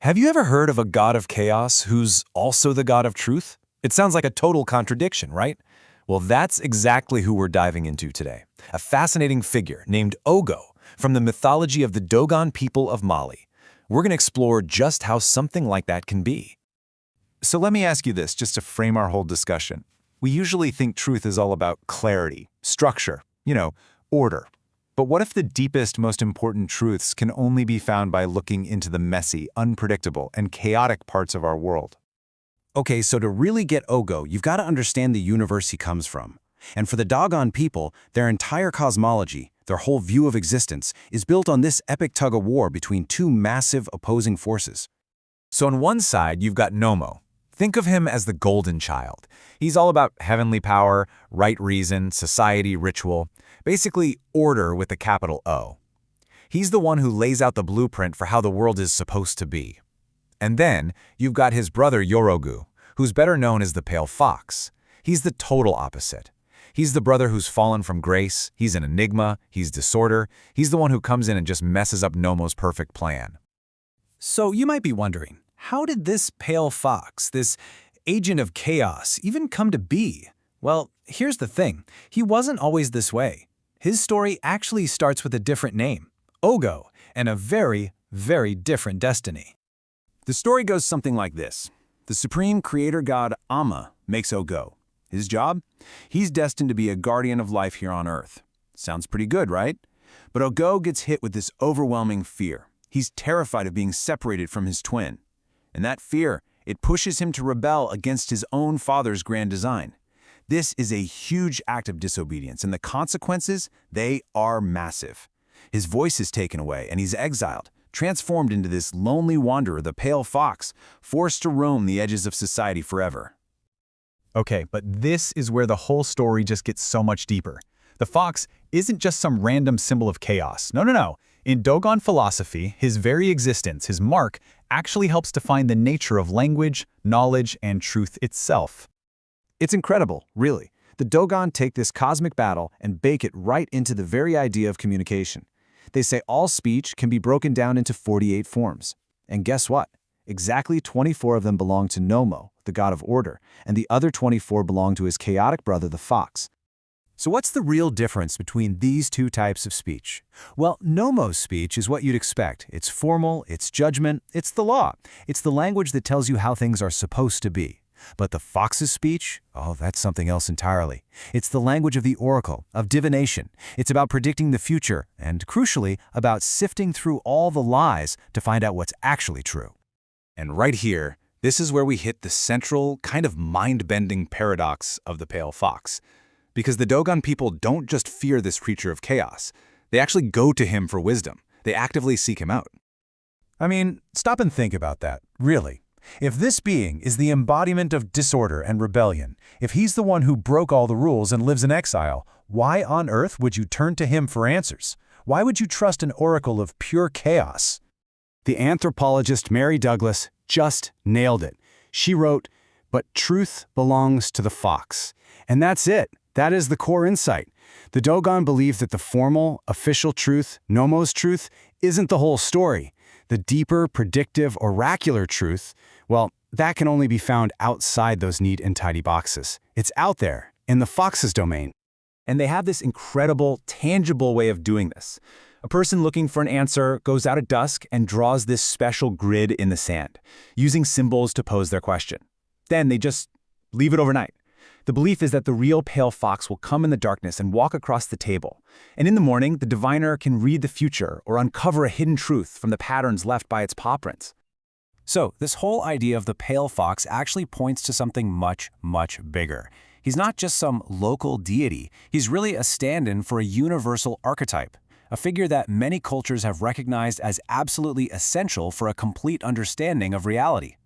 Have you ever heard of a god of chaos who's also the god of truth? It sounds like a total contradiction, right? Well, that's exactly who we're diving into today. A fascinating figure named Ogo from the mythology of the Dogon people of Mali. We're going to explore just how something like that can be. So let me ask you this, just to frame our whole discussion. We usually think truth is all about clarity, structure, order. But what if the deepest, most important truths can only be found by looking into the messy, unpredictable, and chaotic parts of our world? Okay, so to really get Ogo, you've got to understand the universe he comes from. And for the Dogon people, their entire cosmology, their whole view of existence, is built on this epic tug-of-war between two massive opposing forces. So on one side, you've got Nomo. Think of him as the golden child. He's all about heavenly power, right reason, society, ritual, basically order with a capital O. He's the one who lays out the blueprint for how the world is supposed to be. And then you've got his brother Yurugu, who's better known as the Pale Fox. He's the total opposite. He's the brother who's fallen from grace, he's an enigma, he's disorder, he's the one who comes in and just messes up Nomo's perfect plan. So you might be wondering, how did this Pale Fox, this agent of chaos, even come to be? Well, here's the thing. He wasn't always this way. His story actually starts with a different name, Ogo, and a very, very different destiny. The story goes something like this. The supreme creator god Amma makes Ogo. His job? He's destined to be a guardian of life here on Earth. Sounds pretty good, right? But Ogo gets hit with this overwhelming fear. He's terrified of being separated from his twin. And that fear, it pushes him to rebel against his own father's grand design. This is a huge act of disobedience, and the consequences, they are massive. His voice is taken away, and he's exiled, transformed into this lonely wanderer, the Pale Fox, forced to roam the edges of society forever. Okay, but this is where the whole story just gets so much deeper. The fox isn't just some random symbol of chaos. No. In Dogon philosophy, his very existence, his mark, actually helps define the nature of language, knowledge, and truth itself. It's incredible, really. The Dogon take this cosmic battle and bake it right into the very idea of communication. They say all speech can be broken down into 48 forms. And guess what? Exactly 24 of them belong to Nomo, the god of order, and the other 24 belong to his chaotic brother, the fox. So what's the real difference between these two types of speech? Well, Nomo's speech is what you'd expect. It's formal, it's judgment, it's the law. It's the language that tells you how things are supposed to be. But the fox's speech? Oh, that's something else entirely. It's the language of the oracle, of divination. It's about predicting the future, and crucially, about sifting through all the lies to find out what's actually true. And right here, this is where we hit the central, kind of mind-bending paradox of the Pale Fox. Because the Dogon people don't just fear this creature of chaos. They actually go to him for wisdom. They actively seek him out. I mean, stop and think about that, really. If this being is the embodiment of disorder and rebellion, if he's the one who broke all the rules and lives in exile, why on earth would you turn to him for answers? Why would you trust an oracle of pure chaos? The anthropologist Mary Douglas just nailed it. She wrote, "But truth belongs to the fox." And that's it. That is the core insight. The Dogon believe that the formal, official truth, Nomo's truth, isn't the whole story. The deeper, predictive, oracular truth, well, that can only be found outside those neat and tidy boxes. It's out there, in the fox's domain. And they have this incredible, tangible way of doing this. A person looking for an answer goes out at dusk and draws this special grid in the sand, using symbols to pose their question. Then they just leave it overnight. The belief is that the real Pale Fox will come in the darkness and walk across the table. And in the morning, the diviner can read the future or uncover a hidden truth from the patterns left by its paw prints. So, this whole idea of the Pale Fox actually points to something much, much bigger. He's not just some local deity. He's really a stand-in for a universal archetype, a figure that many cultures have recognized as absolutely essential for a complete understanding of reality.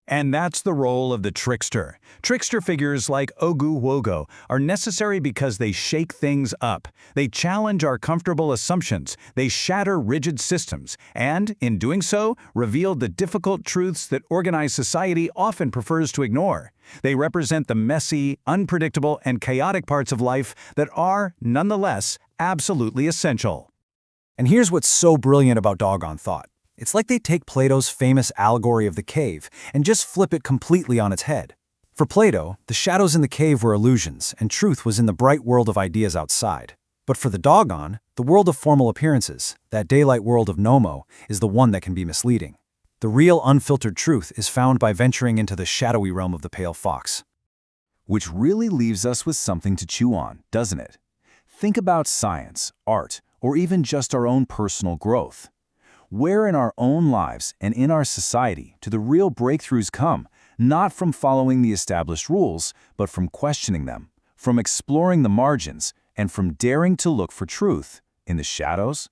And that's the role of the trickster. Trickster figures like Ogu Wogo are necessary because they shake things up. They challenge our comfortable assumptions. They shatter rigid systems. And, in doing so, reveal the difficult truths that organized society often prefers to ignore. They represent the messy, unpredictable, and chaotic parts of life that are, nonetheless, absolutely essential. And here's what's so brilliant about Dogon thought. It's like they take Plato's famous allegory of the cave and just flip it completely on its head. For Plato, the shadows in the cave were illusions, and truth was in the bright world of ideas outside. But for the Dogon, the world of formal appearances, that daylight world of Nomo, is the one that can be misleading. The real unfiltered truth is found by venturing into the shadowy realm of the pale fox. Which really leaves us with something to chew on, doesn't it? Think about science, art, or even just our own personal growth. Where in our own lives and in our society do the real breakthroughs come, not from following the established rules, but from questioning them, from exploring the margins, and from daring to look for truth in the shadows?